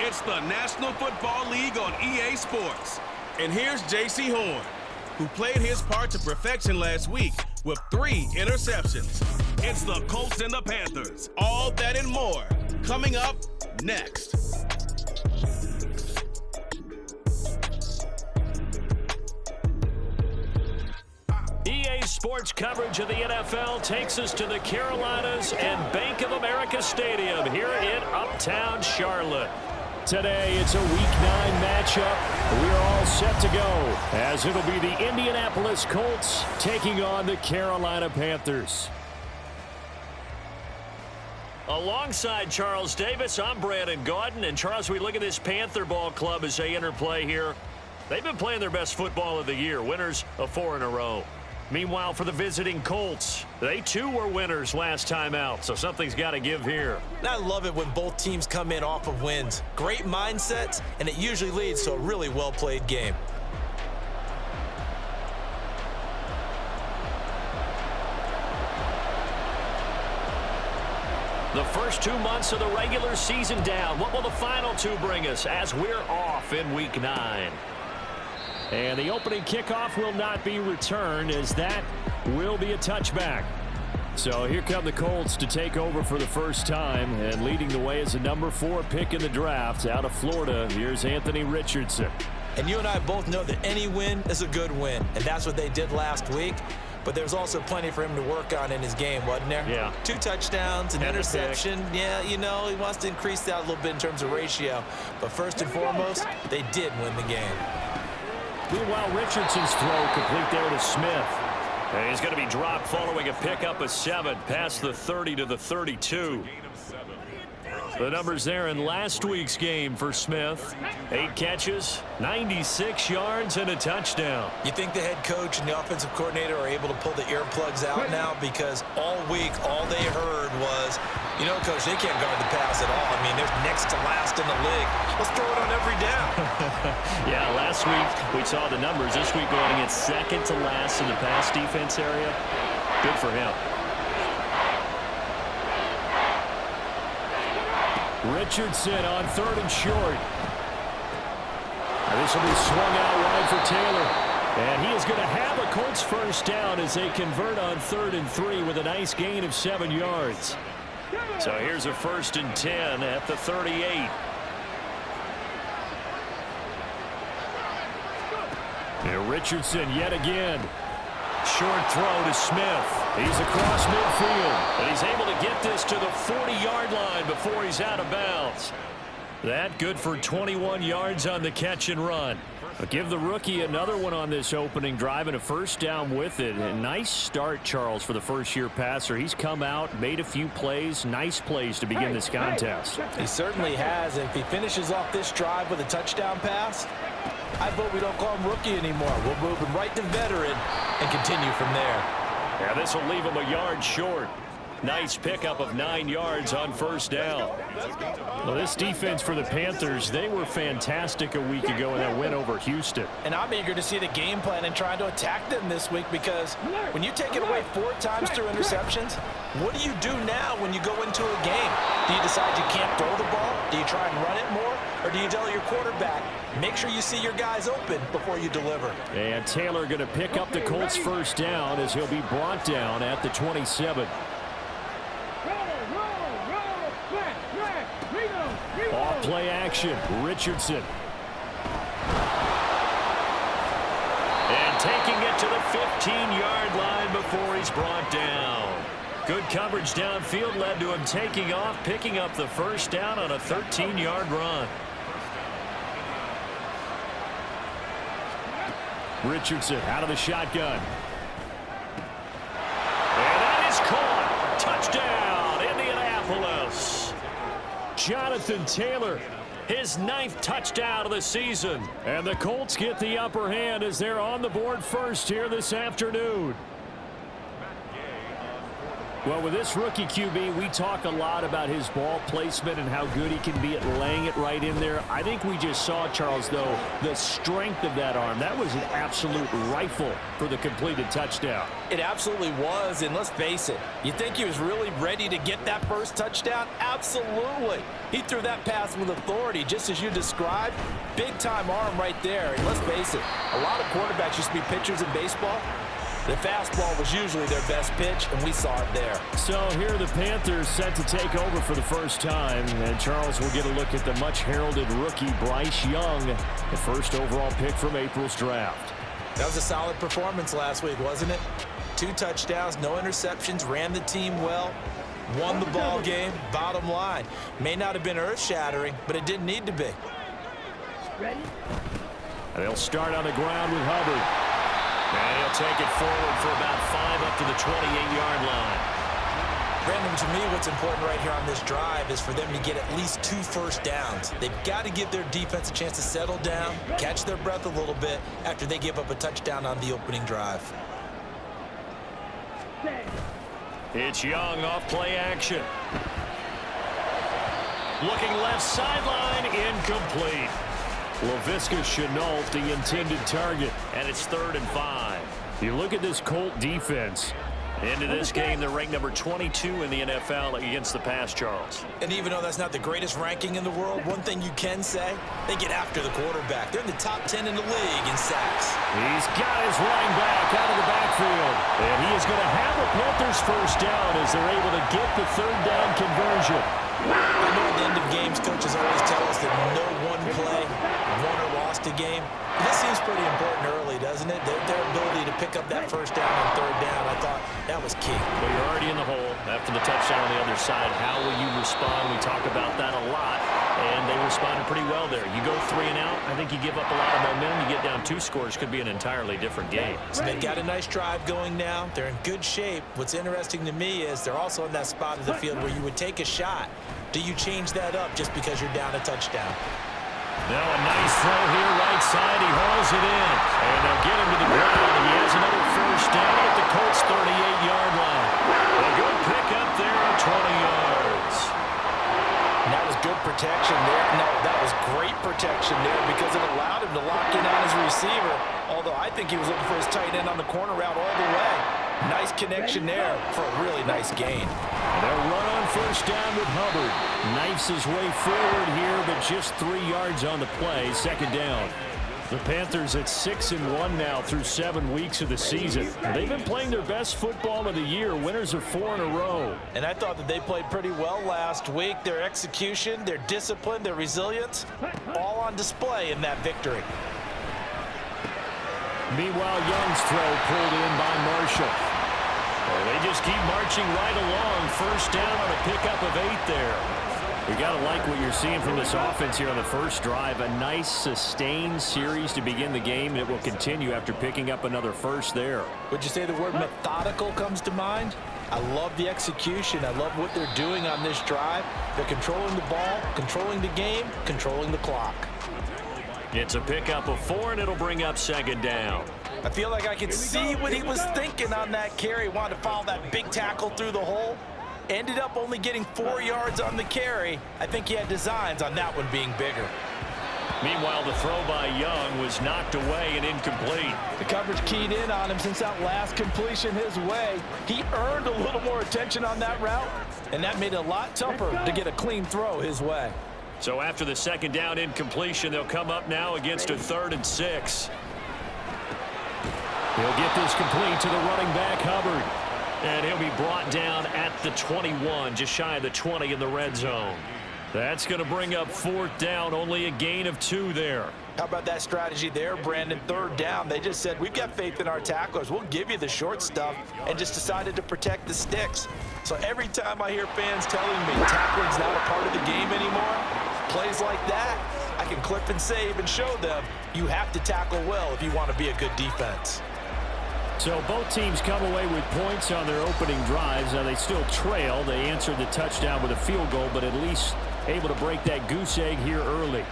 It's the National Football League on EA Sports. And here's J.C. Horn, who played his part to perfection last week with 3 interceptions. It's the Colts and the Panthers. All that and more coming up next. EA Sports coverage of the NFL takes us to the Carolinas and Bank of America Stadium here in Uptown Charlotte. Today, it's a Week 9 matchup. We are all set to go, as it'll be the Indianapolis Colts taking on the Carolina Panthers. Alongside Charles Davis, I'm Brandon Gaudin. And Charles, we look at this Panther ball club as they enter play here. They've been playing their best football of the year, winners of 4 in a row. Meanwhile, for the visiting Colts, they too were winners last time out, so something's got to give here. I love it when both teams come in off of wins. Great mindsets, and it usually leads to a really well-played game. The first 2 months of the regular season down. What will the final 2 bring us as we're off in Week 9? And the opening kickoff will not be returned, as that will be a touchback. So here come the Colts to take over for the first time, and leading the way is a number 4 pick in the draft out of Florida. Here's Anthony Richardson. And you and I both know that any win is a good win, and that's what they did last week. But there's also plenty for him to work on in his game, wasn't there? Yeah. 2 touchdowns, an interception. Yeah, you know, he wants to increase that a little bit in terms of ratio. But first and foremost, they did win the game. Meanwhile, Richardson's throw complete there to Smith. And he's going to be dropped following a pickup of 7 past the 30 to the 32. The numbers there in last week's game for Smith. 8 catches, 96 yards, and a touchdown. You think the head coach and the offensive coordinator are able to pull the earplugs out now? Because all week, all they heard was, you know, Coach, they can't guard the pass at all. I mean, they're next to last in the league. Let's throw it on every down. Yeah, last week we saw the numbers. This week going against second to last in the pass defense area. Good for him. Richardson on 3rd and short. This will be swung out wide for Taylor. And he is going to have a Colts first down as they convert on 3rd and 3 with a nice gain of 7 yards. So here's a 1st and 10 at the 38. And Richardson yet again. Short throw to Smith. He's across midfield, and he's able to get this to the 40-yard line before he's out of bounds. That good for 21 yards on the catch and run. But give the rookie another one on this opening drive and a first down with it. A nice start, Charles, for the first-year passer. He's come out, made a few plays, nice plays to begin this contest. He certainly has. And if he finishes off this drive with a touchdown pass, I vote we don't call him rookie anymore. We'll move him right to veteran and continue from there. Yeah, this will leave him a yard short. Nice pickup of 9 yards on first down. Well, this defense for the Panthers, they were fantastic a week ago in that win over Houston. And I'm eager to see the game plan and trying to attack them this week, because when you take it away 4 times through interceptions, what do you do now when you go into a game? Do you decide you can't throw the ball? Do you try and run it more? Or do you tell your quarterback, make sure you see your guys open before you deliver? And Taylor going to pick up the Colts first down as he'll be brought down at the 27. Off play action, Richardson. And taking it to the 15-yard line before he's brought down. Good coverage downfield led to him taking off, picking up the first down on a 13-yard run. Richardson out of the shotgun. And that is caught. Touchdown, Indianapolis. Jonathan Taylor, his 9th touchdown of the season. And the Colts get the upper hand as they're on the board first here this afternoon. Well, with this rookie QB, we talk a lot about his ball placement and how good he can be at laying it right in there. I think we just saw, Charles, though, the strength of that arm. That was an absolute rifle for the completed touchdown. It absolutely was, and let's face it, you think he was really ready to get that first touchdown? Absolutely. He threw that pass with authority, just as you described. Big-time arm right there, and let's face it, a lot of quarterbacks used to be pitchers in baseball. The fastball was usually their best pitch, and we saw it there. So here are the Panthers set to take over for the first time. And Charles will get a look at the much-heralded rookie Bryce Young, the first overall pick from April's draft. That was a solid performance last week, wasn't it? 2 touchdowns, no interceptions, ran the team well, won the ball game. Bottom line, may not have been earth-shattering, but it didn't need to be. Ready? And they'll start on the ground with Hubbard. And he'll take it forward for about 5 up to the 28-yard line. Brandon, to me, what's important right here on this drive is for them to get at least 2 first downs. They've got to give their defense a chance to settle down, catch their breath a little bit after they give up a touchdown on the opening drive. It's Young off play action. Looking left sideline, incomplete. Laviska Shenault, the intended target, and it's 3rd and 5. You look at this Colt defense. Into this game, they're ranked number 22 in the NFL against the pass, Charles. And even though that's not the greatest ranking in the world, one thing you can say, they get after the quarterback. They're in the top 10 in the league in sacks. He's got his running back out of the backfield. And he is going to have a Panthers first down as they're able to get the 3rd down conversion. I know at the end of games, coaches always tell us that no one play won or lost a game. But this seems pretty important early, doesn't it? Their ability to pick up that first down and 3rd down, I thought that was key. Well, you're already in the hole after the touchdown on the other side. How will you respond? We talk about that a lot, and they responded pretty well there. You go 3 and out, I think you give up a lot of momentum. You get down 2 scores, could be an entirely different game. So they've got a nice drive going now. They're in good shape. What's interesting to me is they're also in that spot of the field where you would take a shot. Do you change that up just because you're down a touchdown? Now a nice throw here, right side. He hauls it in. And they'll get him to the ground. And he has another first down at the Colts' 38-yard line. A good pick up there at 20 yards. And that was good protection there. No, that was great protection there because it allowed him to lock in on his receiver. Although I think he was looking for his tight end on the corner route all the way. Nice connection there for a really nice gain. They'll run on first down with Hubbard. Knifes his way forward here, but just 3 yards on the play. 2nd down. The Panthers at 6-1 now through 7 weeks of the season. They've been playing their best football of the year. Winners of 4 in a row. And I thought that they played pretty well last week. Their execution, their discipline, their resilience, all on display in that victory. Meanwhile, Young's throw pulled in by Marshall. Well, they just keep marching right along. First down on a pickup of 8 there. You got to like what you're seeing from this offense here on the first drive. A nice sustained series to begin the game. It will continue after picking up another first there. Would you say the word methodical comes to mind? I love the execution. I love what they're doing on this drive. They're controlling the ball, controlling the game, controlling the clock. It's a pickup of 4, and it'll bring up 2nd down. I feel like I could see what he was thinking on that carry. Wanted to follow that big tackle through the hole. Ended up only getting 4 yards on the carry. I think he had designs on that one being bigger. Meanwhile, the throw by Young was knocked away and incomplete. The coverage keyed in on him since that last completion his way. He earned a little more attention on that route, and that made it a lot tougher to get a clean throw his way. So after the 2nd down incompletion, they'll come up now against a 3rd and 6. He'll get this complete to the running back, Hubbard. And he'll be brought down at the 21, just shy of the 20 in the red zone. That's going to bring up 4th down, only a gain of 2 there. How about that strategy there, Brandon? 3rd down, they just said, we've got faith in our tacklers. We'll give you the short stuff, and just decided to protect the sticks. So every time I hear fans telling me tackling's not a part of the game anymore, plays like that, I can clip and save and show them you have to tackle well if you want to be a good defense. So both teams come away with points on their opening drives. Now they still trail. They answered the touchdown with a field goal, but at least able to break that goose egg here early.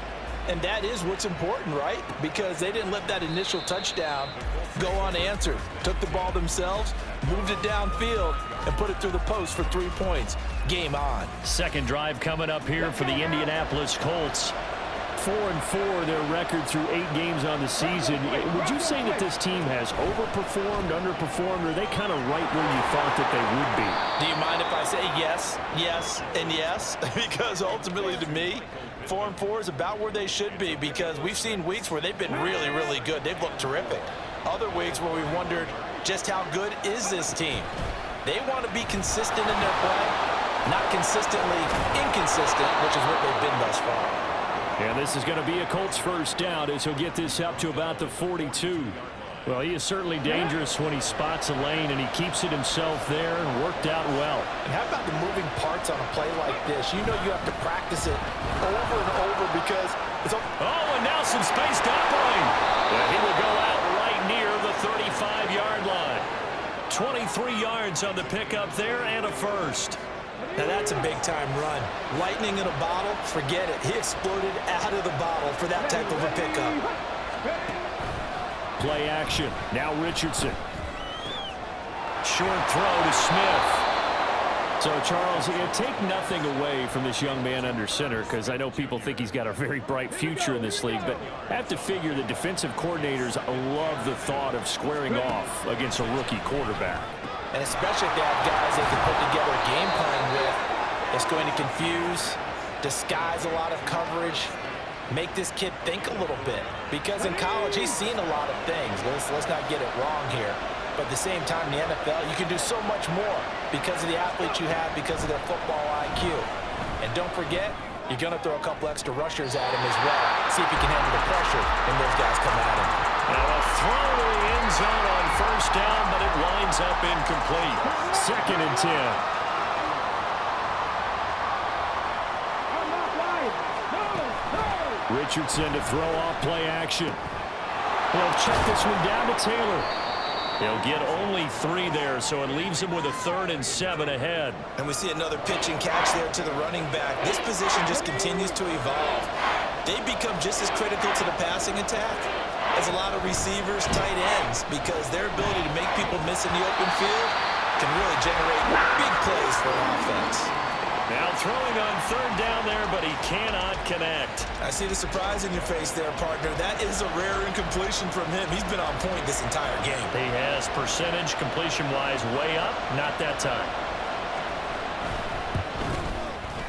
And that is what's important, right? Because they didn't let that initial touchdown go unanswered. Took the ball themselves, moved it downfield, and put it through the post for 3 points. Game on. Second drive coming up here for the Indianapolis Colts. 4-4 their record through 8 games on the season. Would you say that this team has overperformed, underperformed, or are they kind of right where you thought that they would be? Do you mind if I say yes, yes, and yes? Because ultimately to me, 4-4 is about where they should be, because we've seen weeks where they've been really, really good. They've looked terrific. Other weeks where we've wondered just how good is this team. They want to be consistent in their play, not consistently inconsistent, which is what they've been thus far. And this is going to be a Colts first down as he'll get this up to about the 42. Well, he is certainly dangerous when he spots a lane, and he keeps it himself there and worked out well. And how about the moving parts on a play like this? You know you have to practice it over and over because it's all... Oh, and now some space to operate. Well, he will go out right near the 35-yard line. 23 yards on the pickup there and a first. Now that's a big-time run. Lightning in a bottle, forget it. He exploded out of the bottle for that type of a pickup. Play action. Now Richardson. Short throw to Smith. So, Charles, take nothing away from this young man under center, because I know people think he's got a very bright future in this league, but I have to figure the defensive coordinators love the thought of squaring off against a rookie quarterback. And especially if they have guys they can put together a game plan with, it's going to confuse, disguise a lot of coverage, make this kid think a little bit. Because in college, he's seen a lot of things. Let's not get it wrong here. But at the same time, in the NFL, you can do so much more because of the athletes you have, because of their football IQ. And don't forget, you're going to throw a couple extra rushers at him as well. See if he can handle the pressure when those guys come at him. Now a throw to the end zone on first down, but it winds up incomplete. 2nd and 10. Richardson to throw off play action. He'll check this one down to Taylor. He'll get only 3 there, so it leaves him with a 3rd and 7 ahead. And we see another pitch and catch there to the running back. This position just continues to evolve. They become just as critical to the passing attack as a lot of receivers, tight ends, because their ability to make people miss in the open field can really generate big plays for an offense. Now throwing on 3rd down there, but he cannot connect. I see the surprise in your face there, partner. That is a rare incompletion from him. He's been on point this entire game. He has percentage completion-wise way up, not that time.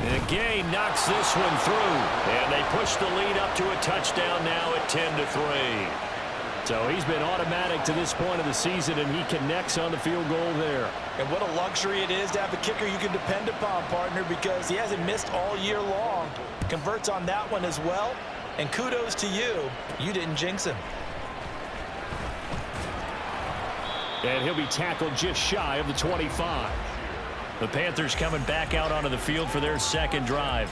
And Gay knocks this one through, and they push the lead up to a touchdown now at 10-3. So he's been automatic to this point of the season, and he connects on the field goal there. And what a luxury it is to have a kicker you can depend upon, partner, because he hasn't missed all year long. Converts on that one as well, and kudos to you. You didn't jinx him. And he'll be tackled just shy of the 25. The Panthers coming back out onto the field for their 2nd drive.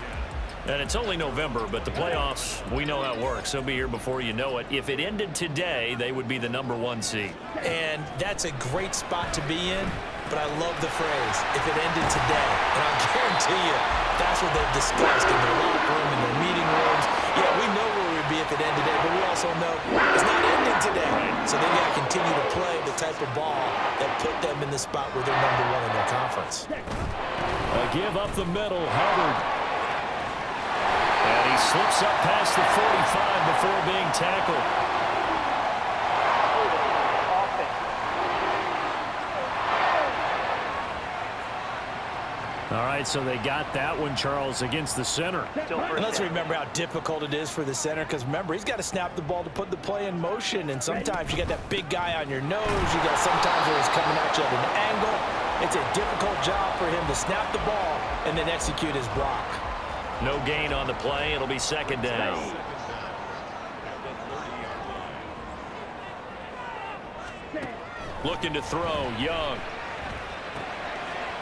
And it's only November, but the playoffs, we know how it works. They'll be here before you know it. If it ended today, they would be the #1 seed. And that's a great spot to be in, but I love the phrase, if it ended today. And I guarantee you, that's what they've discussed in their locker room, in their meeting rooms. Yeah, we know where we'd be if it ended today, but we also know it's not ending today. So they got to continue to play the type of ball that put them in the spot where they're #1 in their conference. A give up the middle, Hubbard. And he slips up past the 45 before being tackled. All right, so they got that one, Charles, against the center. And let's remember how difficult it is for the center, because remember, he's got to snap the ball to put the play in motion, and sometimes you got that big guy on your nose. You got sometimes where he's coming at you at an angle. It's a difficult job for him to snap the ball and then execute his block. No gain on the play. It'll be 2nd down. Looking to throw, Young.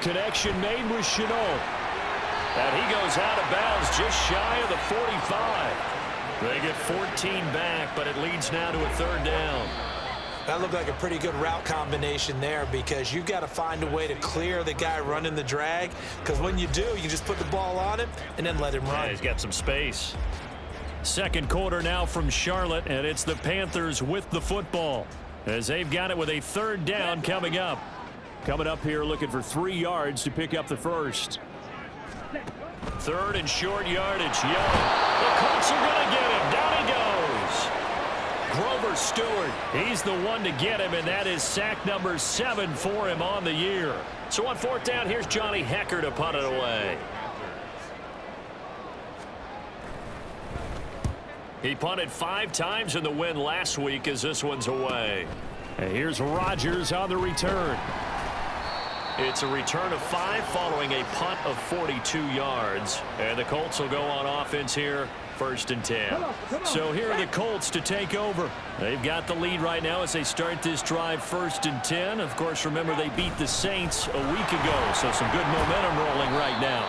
Connection made with Chenault. And he goes out of bounds just shy of the 45. They get 14 back, but it leads now to a 3rd down. That looked like a pretty good route combination there, because you've got to find a way to clear the guy running the drag, because when you do, you just put the ball on him and then let him run. Yeah, he's got some space. 2nd quarter now from Charlotte, and it's the Panthers with the football as they've got it with a 3rd down coming up. Coming up here looking for 3 yards to pick up the first. 3rd and short yardage. Young. The Colts are going to get him. Down he goes. Grover Stewart. He's the one to get him, and that is sack number 7 for him on the year. So on 4th down, here's Johnny Hekker to punt it away. He punted 5 times in the win last week as this one's away. And here's Rodgers on the return. It's a return of 5 following a punt of 42 yards. And the Colts will go on offense here, 1st and 10. So here are the Colts to take over. They've got the lead right now as they start this drive, 1st and 10. Of course, remember they beat the Saints a week ago, so some good momentum rolling right now.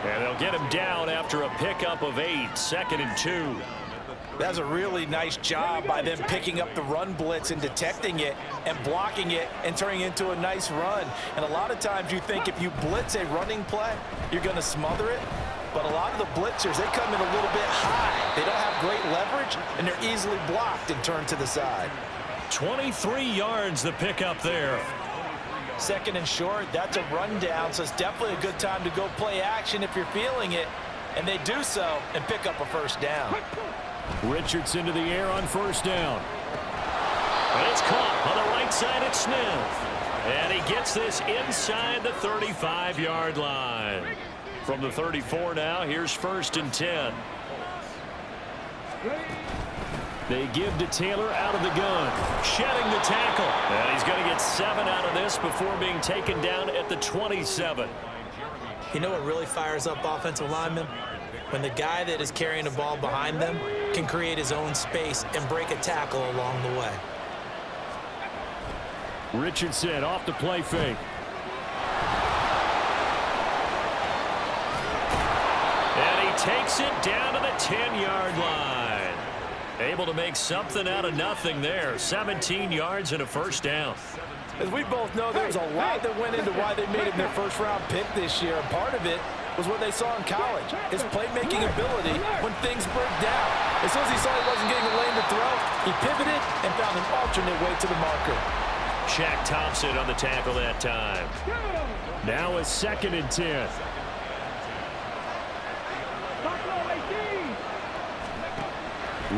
And they'll get him down after a pickup of 8, 2nd and 2. That's a really nice job by them picking up the run blitz and detecting it and blocking it and turning it into a nice run. And a lot of times you think if you blitz a running play, you're going to smother it. But a lot of the blitzers, they come in a little bit high. They don't have great leverage, and they're easily blocked and turned to the side. 23 yards the pickup there. 2nd and short, that's a rundown, so it's definitely a good time to go play action if you're feeling it. And they do so and pick up a 1st down. Richardson to the air on 1st down. And it's caught on the right side at Smith. And he gets this inside the 35-yard line. From the 34 now, here's 1st and 10. They give to Taylor out of the gun. Shedding the tackle. And he's going to get 7 out of this before being taken down at the 27. You know what really fires up offensive linemen? When the guy that is carrying the ball behind them can create his own space and break a tackle along the way. Richardson off the play fake. And he takes it down to the 10-yard line. Able to make something out of nothing there. 17 yards and a 1st down. As we both know, there was a lot that went into why they made him their 1st-round pick this year. And part of it was what they saw in college, his playmaking ability when things break down. As soon as he saw he wasn't getting a lane to throw, he pivoted and found an alternate way to the marker. Shaq Thompson on the tackle that time. Now it's 2nd and 10.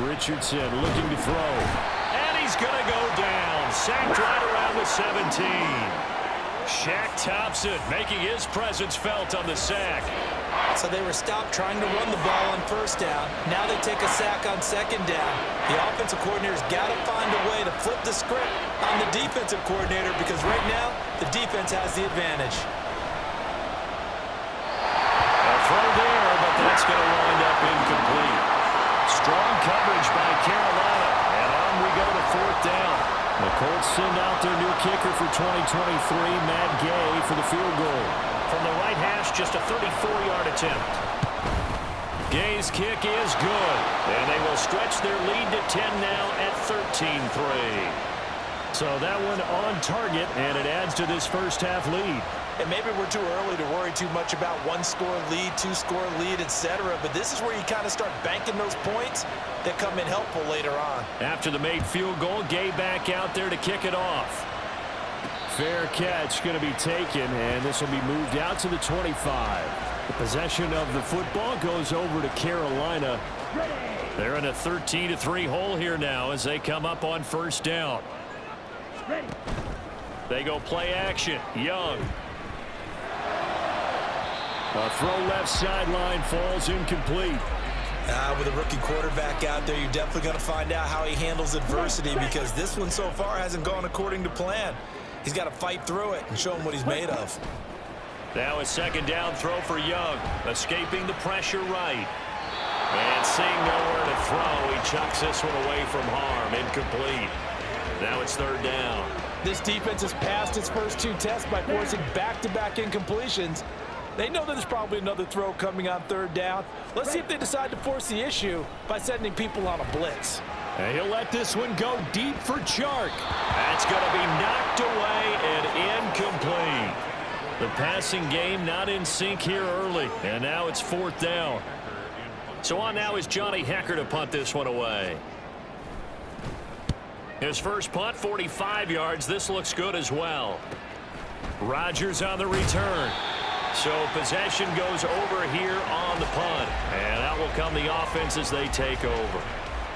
Richardson looking to throw. And he's going to go down. Sacked right around the 17. Shaq Thompson making his presence felt on the sack. So they were stopped trying to run the ball on 1st down. Now they take a sack on 2nd down. The offensive coordinator's got to find a way to flip the script on the defensive coordinator because right now the defense has the advantage. A throw there, but that's going to wind up incomplete. Strong coverage by Carolina. And on we go to 4th down. The Colts send out their new kicker for 2023, Matt Gay, for the field goal. From the right hash, just a 34-yard attempt. Gay's kick is good. And they will stretch their lead to 10 now at 13-3. So that one on target, and it adds to this 1st-half lead. And maybe we're too early to worry too much about 1-score lead, 2-score lead, etc. But this is where you kind of start banking those points that come in helpful later on. After the made field goal, Gay back out there to kick it off. Fair catch going to be taken, and this will be moved out to the 25. The possession of the football goes over to Carolina. They're in a 13-3 hole here now as they come up on 1st down. They go play action. Young. A throw left sideline falls incomplete. With a rookie quarterback out there, you're definitely going to find out how he handles adversity because this one so far hasn't gone according to plan. He's got to fight through it and show him what he's made of. Now a 2nd down throw for Young. Escaping the pressure right. And seeing nowhere to throw, he chucks this one away from harm. Incomplete. Now it's 3rd down. This defense has passed its first 2 tests by forcing back-to-back incompletions. They know that there's probably another throw coming on 3rd down. Let's see if they decide to force the issue by sending people on a blitz. And he'll let this one go deep for Chark. That's going to be knocked away and incomplete. The passing game not in sync here early. And now it's 4th down. So on now is Johnny Hekker to punt this one away. His first punt, 45 yards. This looks good as well. Rodgers on the return. So possession goes over here on the punt. And out will come the offense as they take over.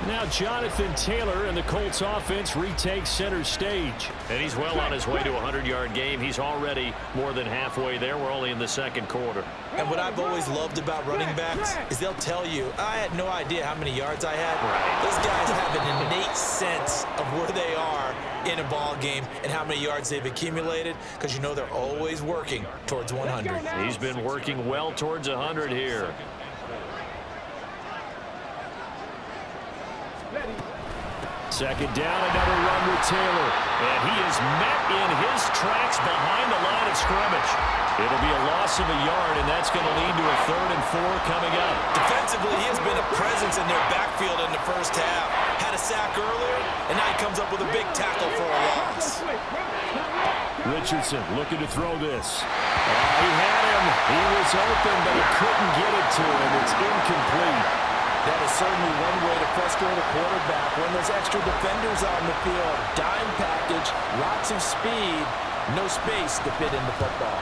Now Jonathan Taylor and the Colts offense retakes center stage. And he's well on his way to a 100-yard game. He's already more than halfway there. We're only in the second quarter. And what I've always loved about running backs is they'll tell you, I had no idea how many yards I had. Right. Those guys have an innate sense of where they are in a ball game and how many yards they've accumulated, because you know they're always working towards 100. He's been working well towards 100 here. Second down, another run with Taylor. And he is met in his tracks behind the line of scrimmage. It'll be a loss of a yard, and that's going to lead to a 3rd and 4 coming up. Defensively, he has been a presence in their backfield in the first half. Had a sack earlier, and now he comes up with a big tackle for a loss. Richardson looking to throw this. He had him. He was open, but he couldn't get it to him. It's incomplete. That is certainly one way to frustrate a quarterback when there's extra defenders on the field. Dime package, lots of speed, no space to fit in the football.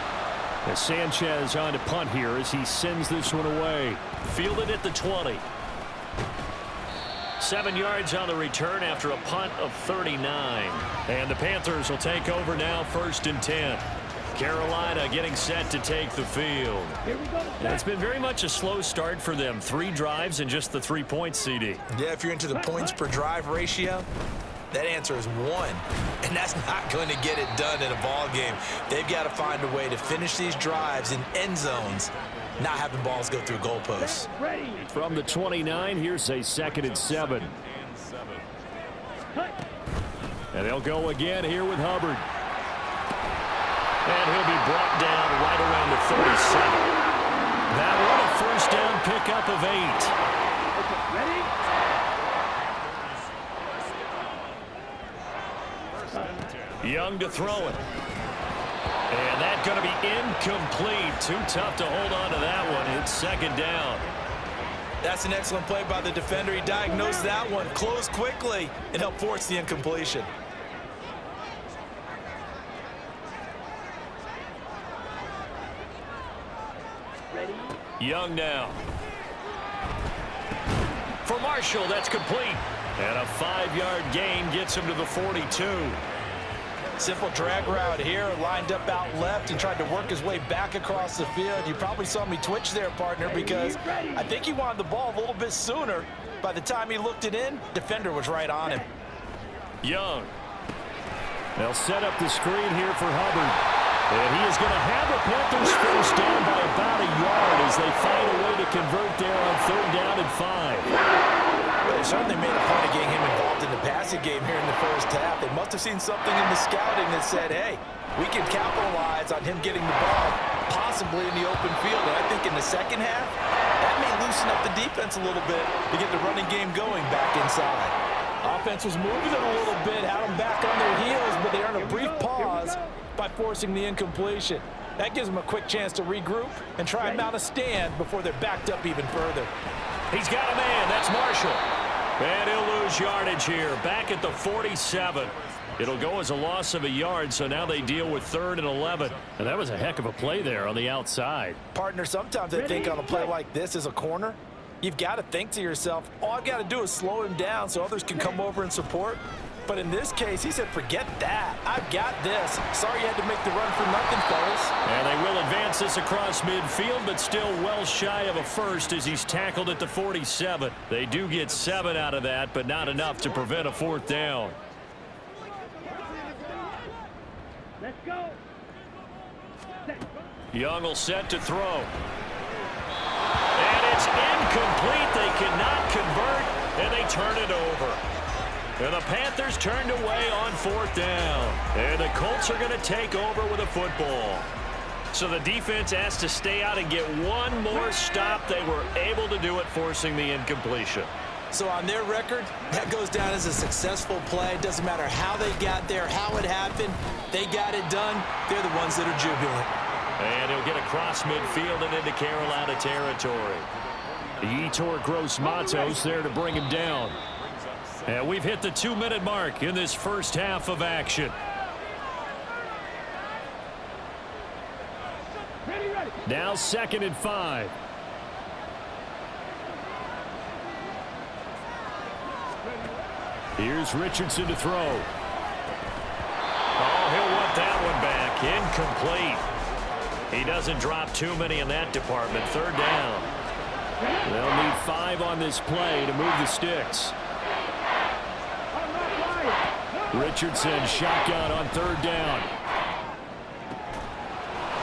As Sanchez on to punt here as he sends this one away. Fielded at the 20. 7 yards on the return after a punt of 39. And the Panthers will take over now, 1st and 10. Carolina getting set to take the field. It's been very much a slow start for them. 3 drives and just the 3 points, CD. Yeah, if you're into the points per drive ratio, that answer is 1. And that's not going to get it done in a ball game. They've got to find a way to finish these drives in end zones, not having balls go through goalposts. From the 29, here's a 2nd and 7. And they'll go again here with Hubbard. And he'll be brought down right around the 37. That one a 1st down pickup of 8. Young to throw it. And that's going to be incomplete. Too tough to hold on to that one. It's 2nd down. That's an excellent play by the defender. He diagnosed that one, closed quickly, and helped force the incompletion. Young now. For Marshall, that's complete. And a 5-yard gain gets him to the 42. Simple drag route here, lined up out left and tried to work his way back across the field. You probably saw me twitch there, partner, because I think he wanted the ball a little bit sooner. By the time he looked it in, defender was right on him. Young. They'll set up the screen here for Hubbard. And he is going to have the Panthers 1st down by about a yard as they find a way to convert there on 3rd down and 5. They certainly made a point of getting him involved in the passing game here in the first half. They must have seen something in the scouting that said, hey, we can capitalize on him getting the ball, possibly in the open field. And I think in the second half, that may loosen up the defense a little bit to get the running game going back inside. Offense was moving it a little bit, had them back on their heels, but they earned a brief pause by forcing the incompletion. That gives them a quick chance to regroup and try and mount a stand before they're backed up even further. He's got a man. That's Marshall. And he'll lose yardage here. Back at the 47. It'll go as a loss of a yard, so now they deal with 3rd and 11. And that was a heck of a play there on the outside. Partner, sometimes I think on a play like this as a corner, you've got to think to yourself, all I've got to do is slow him down so others can come over and support. But in this case, he said, forget that. I've got this. Sorry you had to make the run for nothing, fellas. And they will advance this across midfield, but still well shy of a first as he's tackled at the 47. They do get 7 out of that, but not enough to prevent a 4th down. Let's go. Young will set to throw. And it's incomplete. They cannot convert, and they turn it over. And the Panthers turned away on 4th down. And the Colts are going to take over with a football. So the defense has to stay out and get one more stop. They were able to do it, forcing the incompletion. So on their record, that goes down as a successful play. It doesn't matter how they got there, how it happened. They got it done. They're the ones that are jubilant. And he'll get across midfield and into Carolina territory. Yetur Gross-Matos there to bring him down. And we've hit the 2-minute mark in this first half of action. Now 2nd and 5. Here's Richardson to throw. Oh, he'll want that one back. Incomplete. He doesn't drop too many in that department. 3rd down. They'll need 5 on this play to move the sticks. Richardson shotgun on 3rd down.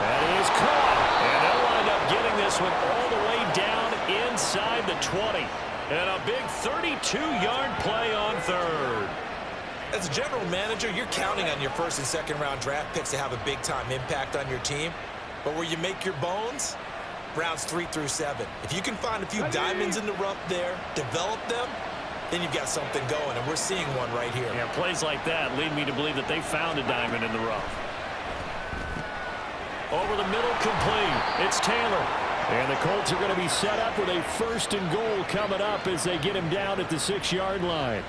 That is caught. And they'll wind up getting this one all the way down inside the 20. And a big 32-yard play on 3rd. As a general manager, you're counting on your 1st and 2nd round draft picks to have a big-time impact on your team. But where you make your bones, rounds 3 through 7. If you can find a few diamonds in the rough there, develop them, then you've got something going, and we're seeing one right here. Yeah, plays like that lead me to believe that they found a diamond in the rough. Over the middle, complete. It's Taylor. And the Colts are going to be set up with a 1st and goal coming up as they get him down at the 6-yard line.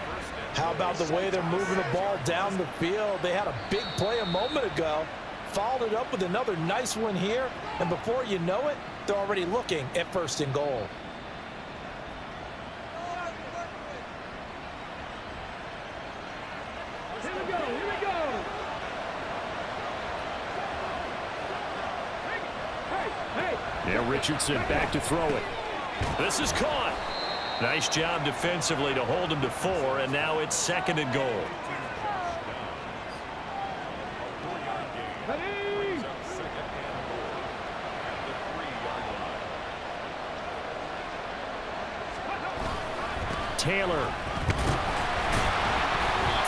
How about the way they're moving the ball down the field? They had a big play a moment ago, followed it up with another nice one here, and before you know it, they're already looking at 1st and goal. Here we go, here we go. Hey. Yeah, Richardson back to throw it. This is caught. Nice job defensively to hold him to 4, and now it's 2nd and goal. Taylor.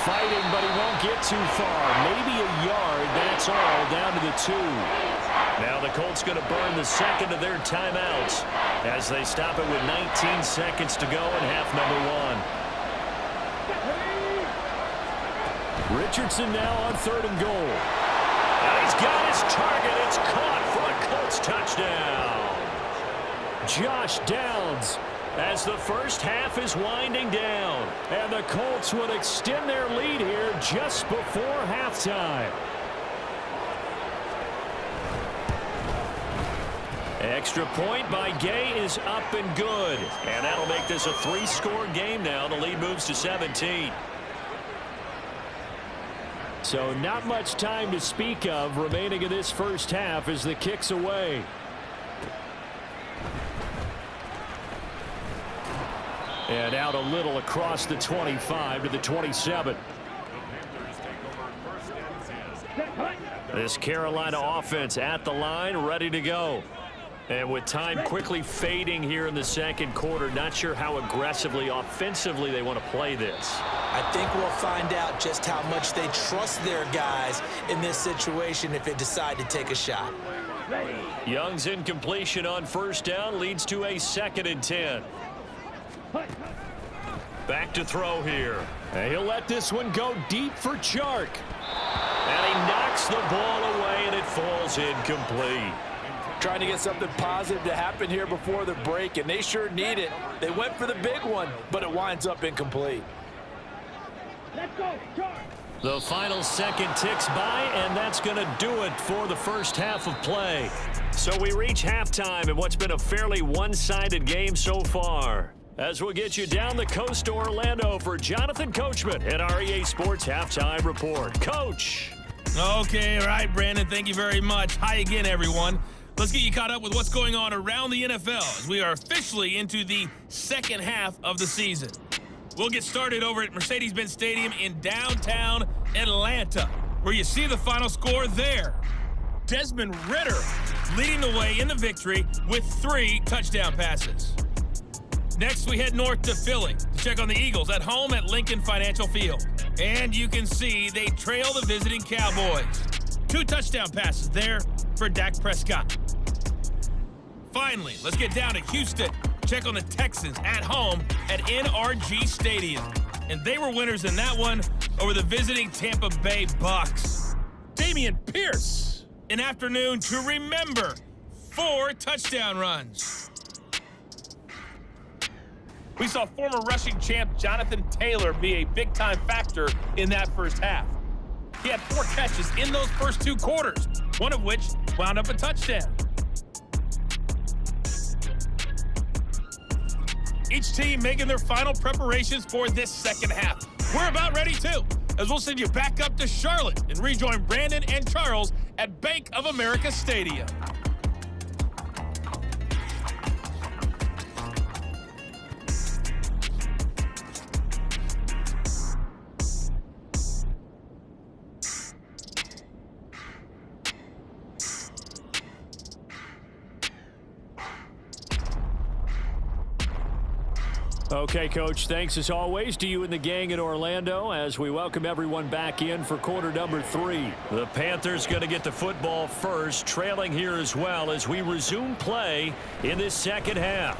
Fighting, but he won't get too far. Maybe a yard, that's all, down to the 2. Now the Colts going to burn the 2nd of their timeouts as they stop it with 19 seconds to go in half number 1. Richardson now on 3rd and goal. And he's got his target. It's caught for a Colts touchdown. Josh Downs as the first half is winding down. And the Colts would extend their lead here just before halftime. Extra point by Gay is up and good. And that'll make this a 3-score game now. The lead moves to 17. So not much time to speak of remaining in this first half as the kick's away. And out a little across the 25 to the 27. This Carolina offense at the line, ready to go. And with time quickly fading here in the 2nd quarter, not sure how aggressively, offensively they want to play this. I think we'll find out just how much they trust their guys in this situation if they decide to take a shot. Young's incompletion on 1st down leads to a 2nd and 10. Back to throw here. And he'll let this one go deep for Chark. And he knocks the ball away, and it falls incomplete. Trying to get something positive to happen here before the break, and they sure need it. They went for the big one, but it winds up incomplete. Let's go, Chark. The final second ticks by, and that's going to do it for the first half of play. So we reach halftime in what's been a fairly one-sided game so far. As we'll get you down the coast to Orlando for Jonathan Coachman at our EA Sports Halftime Report. Coach. Okay, all right, Brandon, thank you very much. Hi again, everyone. Let's get you caught up with what's going on around the NFL as we are officially into the 2nd half of the season. We'll get started over at Mercedes-Benz Stadium in downtown Atlanta, where you see the final score there. Desmond Ridder leading the way in the victory with 3 touchdown passes. Next, we head north to Philly to check on the Eagles at home at Lincoln Financial Field. And you can see they trail the visiting Cowboys. 2 touchdown passes there for Dak Prescott. Finally, let's get down to Houston. Check on the Texans at home at NRG Stadium. And they were winners in that one over the visiting Tampa Bay Bucks. Damian Pierce, an afternoon to remember. 4 touchdown runs. We saw former rushing champ Jonathan Taylor be a big-time factor in that first half. He had 4 catches in those first 2 quarters, one of which wound up a touchdown. Each team making their final preparations for this second half. We're about ready too, as we'll send you back up to Charlotte and rejoin Brandon and Charles at Bank of America Stadium. Okay, Coach, thanks as always to you and the gang in Orlando as we welcome everyone back in for quarter number 3. The Panthers going to get the football first, trailing here as well as we resume play in this second half.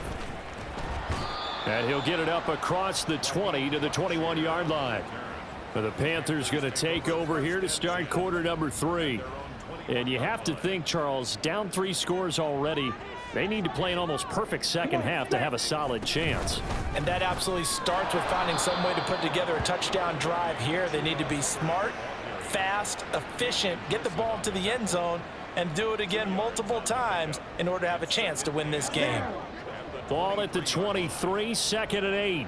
And he'll get it up across the 20 to the 21-yard line. So the Panthers going to take over here to start quarter number 3. And you have to think, Charles, down 3 scores already. They need to play an almost perfect second half to have a solid chance. And that absolutely starts with finding some way to put together a touchdown drive here. They need to be smart, fast, efficient, get the ball to the end zone, and do it again multiple times in order to have a chance to win this game. Ball at the 23, 2nd and 8.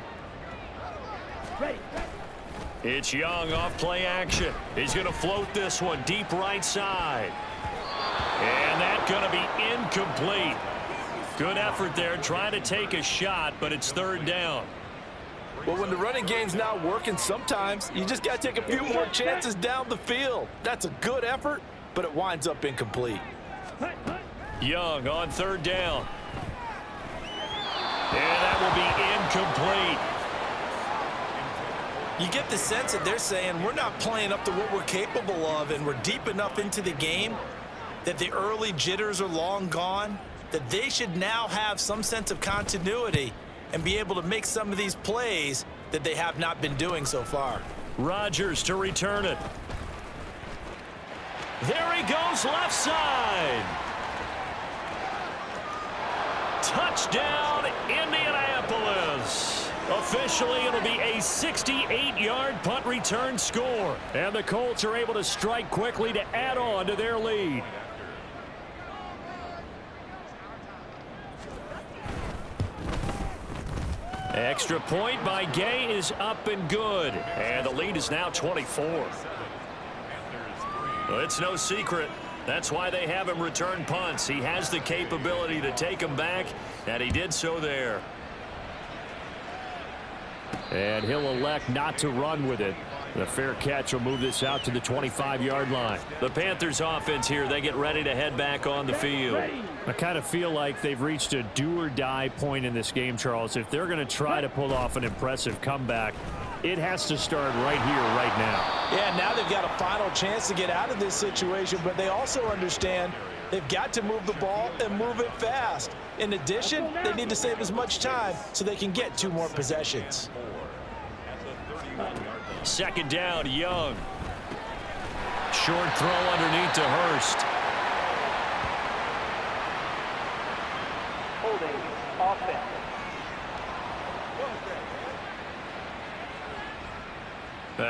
It's Young off play action. He's going to float this one deep right side. And that's going to be incomplete. Good effort there trying to take a shot, but it's 3rd down. Well, when the running game's not working, sometimes you just got to take a few more chances down the field. That's a good effort, but it winds up incomplete. Young on 3rd down. And that will be incomplete. You get the sense that they're saying we're not playing up to what we're capable of, and we're deep enough into the game that the early jitters are long gone, that they should now have some sense of continuity and be able to make some of these plays that they have not been doing so far. Rodgers to return it. There he goes, left side. Touchdown, Indianapolis. Officially, it'll be a 68-yard punt return score. And the Colts are able to strike quickly to add on to their lead. Extra point by Gay is up and good. And the lead is now 24. Well, it's no secret. That's why they have him return punts. He has the capability to take them back, and he did so there. And he'll elect not to run with it. The fair catch will move this out to the 25-yard line. The Panthers offense here, they get ready to head back on the field. I kind of feel like they've reached a do-or-die point in this game, Charles. If they're going to try to pull off an impressive comeback, it has to start right here, right now. Yeah, now they've got a final chance to get out of this situation, but they also understand they've got to move the ball and move it fast. In addition, they need to save as much time so they can get 2 more possessions. 2nd down, Young. Short throw underneath to Hurst. Holding offense.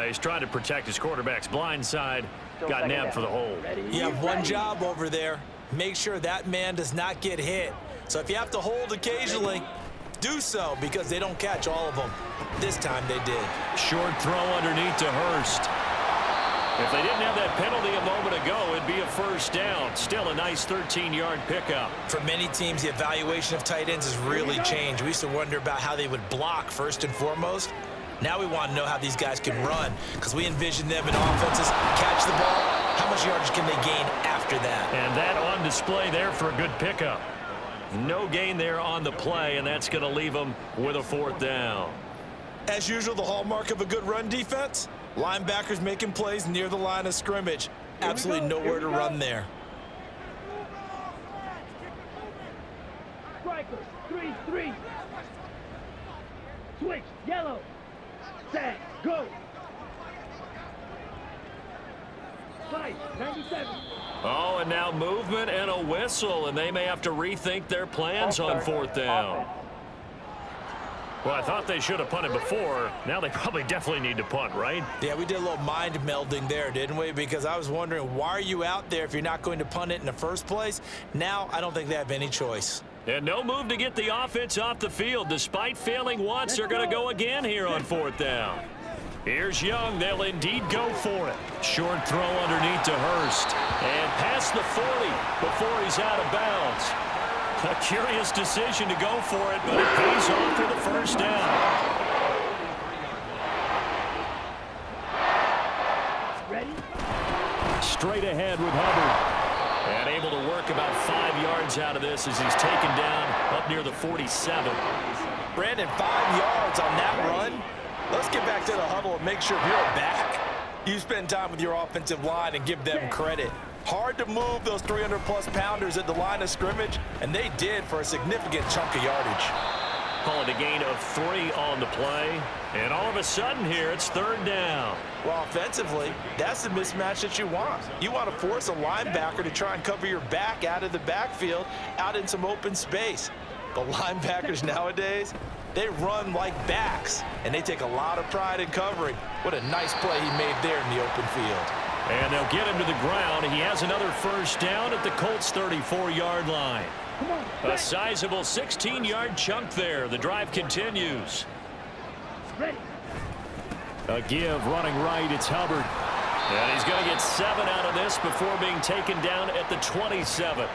He's trying to protect his quarterback's blind side. Got nabbed for the hold. You have one job over there. Make sure that man does not get hit. So if you have to hold occasionally, do so, because they don't catch all of them. This time they did. Short throw underneath to Hurst. If they didn't have that penalty a moment ago, it'd be a 1st down. Still a nice 13-yard pickup. For many teams, the evaluation of tight ends has really changed. We used to wonder about how they would block first and foremost. Now we want to know how these guys can run, because we envision them in offenses catch the ball. How much yardage can they gain after that? And that on display there for a good pickup. No gain there on the play, and that's going to leave them with a 4th down. As usual, the hallmark of a good run defense, linebackers making plays near the line of scrimmage. Absolutely nowhere to run there. Striker, 3-3. Switch, yellow. Set, go. 97. Oh, and now movement and a whistle, and they may have to rethink their plans on 4th down. Well, I thought they should have punted before. Now they probably definitely need to punt, right? Yeah, we did a little mind melding there, didn't we? Because I was wondering, why are you out there if you're not going to punt it in the first place? Now I don't think they have any choice. And no move to get the offense off the field. Despite failing once, they're going to go again here on 4th down. Here's Young. They'll indeed go for it. Short throw underneath to Hurst. And past the 40 before he's out of bounds. A curious decision to go for it, but it pays off for the first down. Ready? Straight ahead with Hubbard. And able to work about 5 yards out of this as he's taken down up near the 47. Brandon, 5 yards on that run. Let's get back to the huddle and make sure if you're back, you spend time with your offensive line and give them credit. Hard to move those 300-plus pounders at the line of scrimmage, and they did for a significant chunk of yardage. Call it a gain of 3 on the play. And all of a sudden here, it's 3rd down. Well, offensively, that's the mismatch that you want. You want to force a linebacker to try and cover your back out of the backfield, out in some open space. The linebackers nowadays, they run like backs, and they take a lot of pride in covering. What a nice play he made there in the open field. And they'll get him to the ground. He has another first down at the Colts' 34-yard line. A sizable 16-yard chunk there. The drive continues. Ready? A give running right. It's Hubbard. And he's going to get 7 out of this before being taken down at the 27.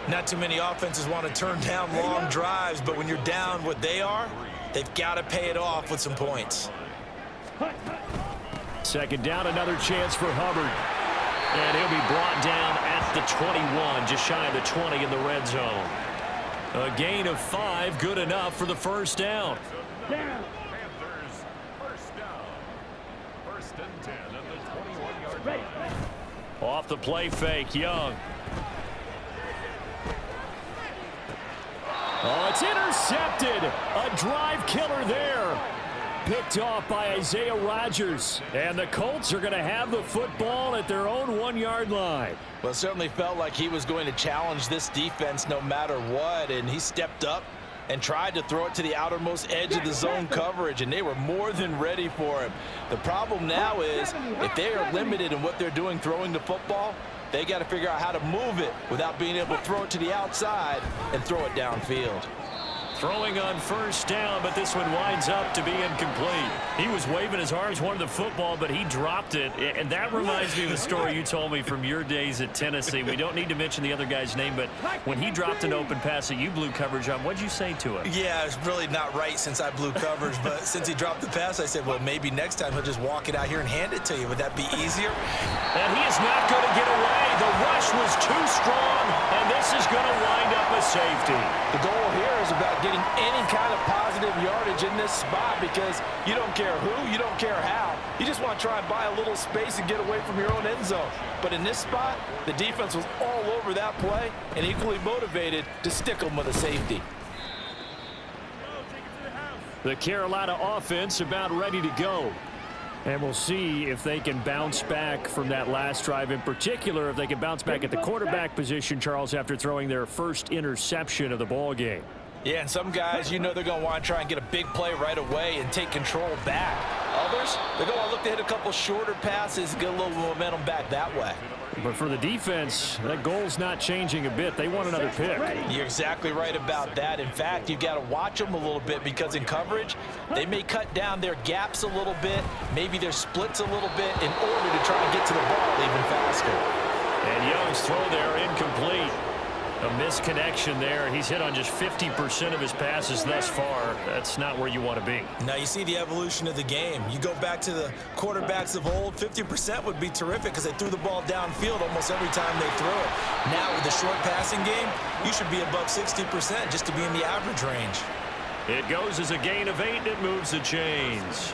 Not too many offenses want to turn down long drives, but when you're down what they are, they've got to pay it off with some points. 2nd down, another chance for Hubbard. And he'll be brought down at the 21, just shy of the 20 in the red zone. A gain of 5, good enough for the first down. Down. Panthers, first down. 1st and 10 at the 21-yard Ready? line. Off the play fake, Young. Oh, it's intercepted. A drive killer there. Picked off by Isaiah Rodgers. And the Colts are going to have the football at their own 1-yard line. Well, it certainly felt like he was going to challenge this defense no matter what, and he stepped up and tried to throw it to the outermost edge of the zone coverage, and they were more than ready for him. The problem now is if they are limited in what they're doing throwing the football, they got to figure out how to move it without being able to throw it to the outside and throw it downfield. Throwing on first down, but this one winds up to be incomplete. He was waving his arms, wanted the football, but he dropped it. And that reminds me of a story you told me from your days at Tennessee. We don't need to mention the other guy's name, but when he dropped an open pass that you blew coverage on, what'd you say to him? Yeah, it's really not right since I blew coverage, but since he dropped the pass, I said, well, maybe next time he'll just walk it out here and hand it to you. Would that be easier? And he is not going to get away. The rush was too strong, and this is going to wind up a safety. The goal here is about getting any kind of positive yardage in this spot because you don't care who, you don't care how. You just want to try and buy a little space and get away from your own end zone. But in this spot, the defense was all over that play and equally motivated to stick them with a safety. The Carolina offense about ready to go. And we'll see if they can bounce back from that last drive, in particular if they can bounce back at the quarterback position, Charles, after throwing their first interception of the ball game. Yeah, and some guys, you know they're going to want to try and get a big play right away and take control back. Others, they're going to look to hit a couple shorter passes and get a little momentum back that way. But for the defense, that goal's not changing a bit. They want another pick. You're exactly right about that. In fact, you've got to watch them a little bit because in coverage, they may cut down their gaps a little bit, maybe their splits a little bit in order to try and get to the ball even faster. And Young's throw there incomplete. A misconnection there. He's hit on just 50% of his passes thus far. That's not where you want to be. Now you see the evolution of the game. You go back to the quarterbacks of old, 50% would be terrific because they threw the ball downfield almost every time they threw it. Now with the short passing game, you should be above 60% just to be in the average range. It goes as a gain of 8, and it moves the chains.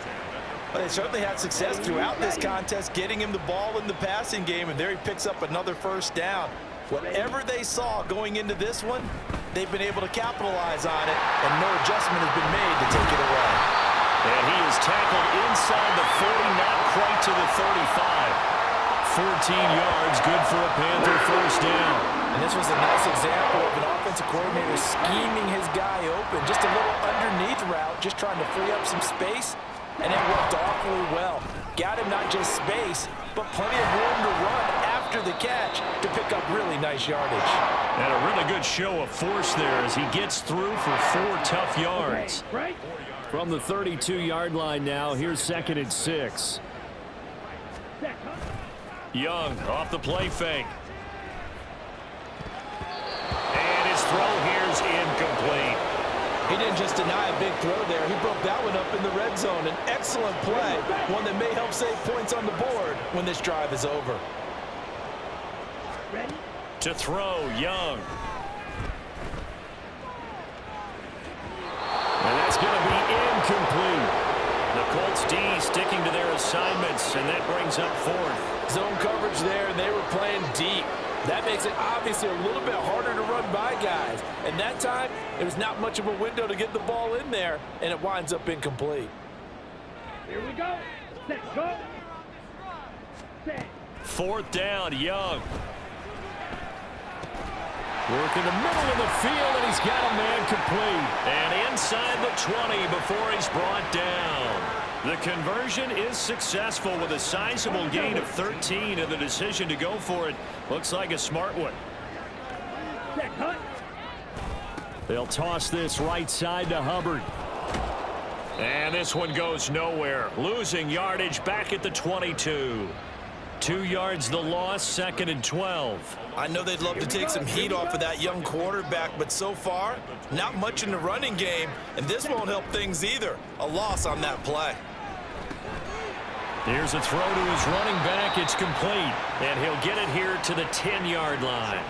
But they certainly had success throughout this contest, getting him the ball in the passing game, and there he picks up another first down. Whatever they saw going into this one, they've been able to capitalize on it, and no adjustment has been made to take it away. And he is tackled inside the 40, not quite to the 35. 14 yards, good for a Panther first down. And this was a nice example of an offensive coordinator scheming his guy open. Just a little underneath route just trying to free up some space, and it worked awfully well. Got him not just space, but plenty of room to run after the catch to pick up really nice yardage. And a really good show of force there as he gets through for 4 tough yards. Right. From the 32-yard line now, here's 2nd and 6. Young off the play fake. And his throw here's incomplete. He didn't just deny a big throw there. He broke that one up in the red zone. An excellent play, one that may help save points on the board when this drive is over. Ready. To throw, Young. And that's going to be incomplete. The Colts D sticking to their assignments, and that brings up 4th. Zone coverage there, and they were playing deep. That makes it obviously a little bit harder to run by guys. And that time, it was not much of a window to get the ball in there, and it winds up incomplete. Here we go. Set, go. Set. 4th down, Young. Working the middle of the field, and he's got a man complete. And inside the 20 before he's brought down. The conversion is successful with a sizable gain of 13, and the decision to go for it looks like a smart one. Set, cut. They'll toss this right side to Hubbard. And this one goes nowhere. Losing yardage back at the 22. 2 yards the loss, 2nd and 12. I know they'd love to take some heat off of that young quarterback, but so far, not much in the running game, and this won't help things either. A loss on that play. Here's a throw to his running back. It's complete, and he'll get it here to the 10-yard line.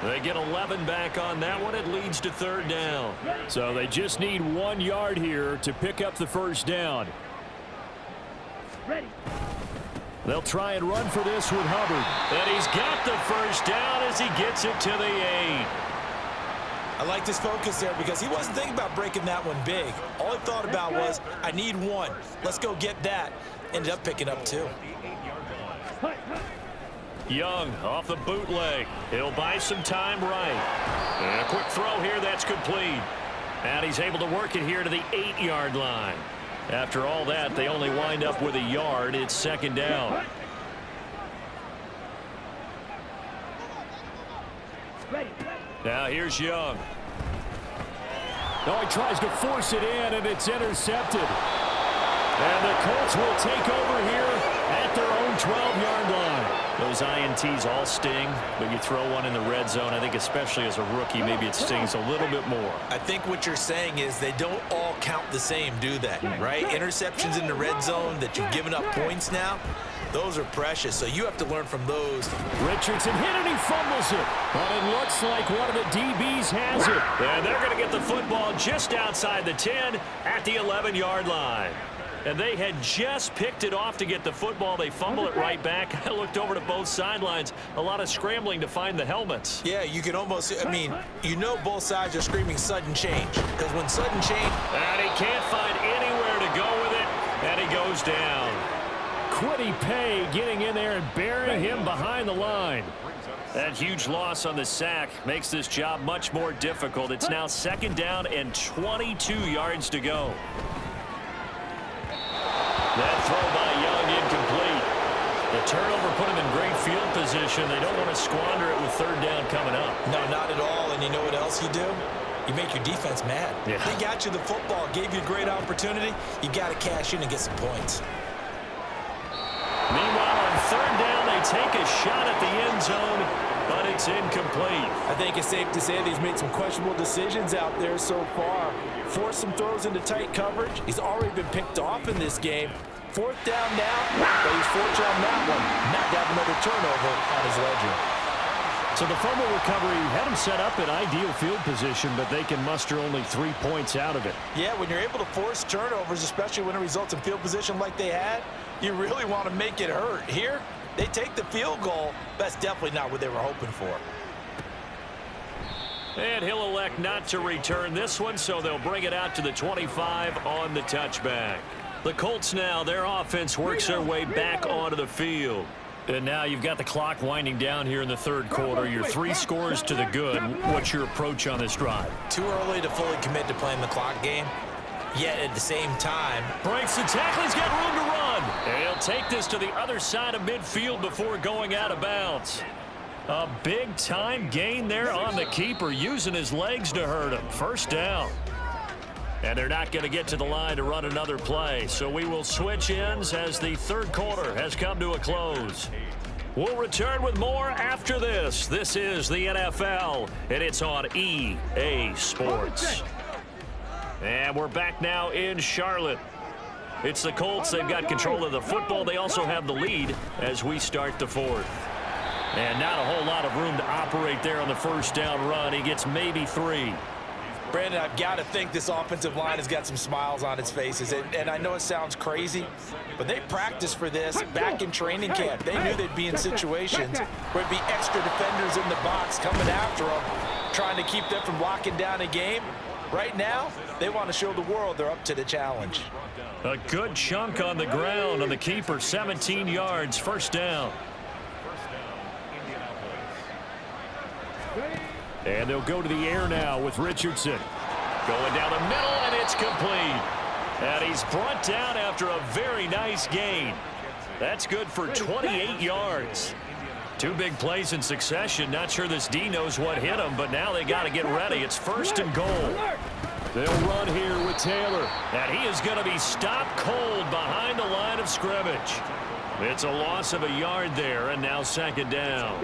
They get 11 back on that one. It leads to 3rd down. So they just need 1 yard here to pick up the 1st down. Ready. They'll try and run for this with Hubbard. And he's got the 1st down as he gets it to the 8. I liked his focus there because he wasn't thinking about breaking that one big. All he thought about was, I need 1. Let's go get that. Ended up picking up 2. Young off the bootleg. He'll buy some time right. And a quick throw here, that's complete. And he's able to work it here to the 8-yard line. After all that, they only wind up with a yard. It's 2nd down. Now here's Young. Oh, he tries to force it in, and it's intercepted. And the Colts will take over here at their own 12-yard line. Those INTs all sting, but you throw one in the red zone, I think especially as a rookie, maybe it stings a little bit more. I think what you're saying is they don't all count the same, do they? Right? Interceptions in the red zone that you've given up points now, those are precious, so you have to learn from those. Richardson hit and he fumbles it, but it looks like one of the DBs has it. And they're going to get the football just outside the 10 at the 11-yard line. And they had just picked it off to get the football. They fumble it right back. I looked over to both sidelines. A lot of scrambling to find the helmets. Yeah, you can almost, I mean, you know both sides are screaming sudden change. Because when sudden change... And he can't find anywhere to go with it. And he goes down. Quiddy Pay getting in there and burying him behind the line. That huge loss on the sack makes this job much more difficult. It's now 2nd down and 22 yards to go. That throw by Young incomplete. The turnover put him in great field position. They don't want to squander it with 3rd down coming up. No, not at all. And you know what else you do? You make your defense mad. Yeah. They got you the football, gave you a great opportunity. You got to cash in and get some points. Meanwhile, on 3rd down, they take a shot at the end zone, but it's incomplete. I think it's safe to say that he's made some questionable decisions out there so far. Forced some throws into tight coverage. He's already been picked off in this game. 4th down now, but he's fortunate on that one. Not to have another turnover on his ledger. So the fumble recovery had him set up in ideal field position, but they can muster only 3 points out of it. Yeah, when you're able to force turnovers, especially when it results in field position like they had, you really want to make it hurt. Here, they take the field goal. That's definitely not what they were hoping for. And he'll elect not to return this one, so they'll bring it out to the 25 on the touchback. The Colts now, their offense works their way back onto the field. And now you've got the clock winding down here in the 3rd quarter. Your 3 scores to the good. What's your approach on this drive? Too early to fully commit to playing the clock game. Yet at the same time, breaks the tackle. He's got room to run. And he'll take this to the other side of midfield before going out of bounds. A big-time gain there on the keeper, using his legs to hurt him. First down. And they're not going to get to the line to run another play. So we will switch ends as the third quarter has come to a close. We'll return with more after this. This is the NFL, and it's on EA Sports. And we're back now in Charlotte. It's the Colts. They've got control of the football. They also have the lead as we start the fourth. And not a whole lot of room to operate there on the first down run. He gets maybe 3. Brandon, I've got to think this offensive line has got some smiles on its faces. And I know it sounds crazy, but they practiced for this back in training camp. They knew they'd be in situations where it'd be extra defenders in the box coming after them, trying to keep them from locking down a game. Right now, they want to show the world they're up to the challenge. A good chunk on the ground on the keeper, 17 yards, first down. And they'll go to the air now with Richardson. Going down the middle, and it's complete. And he's brought down after a very nice gain. That's good for 28 yards. 2 big plays in succession. Not sure this D knows what hit him, but now they got to get ready. It's first and goal. They'll run here with Taylor. And he is going to be stopped cold behind the line of scrimmage. It's a loss of a yard there, and now second down.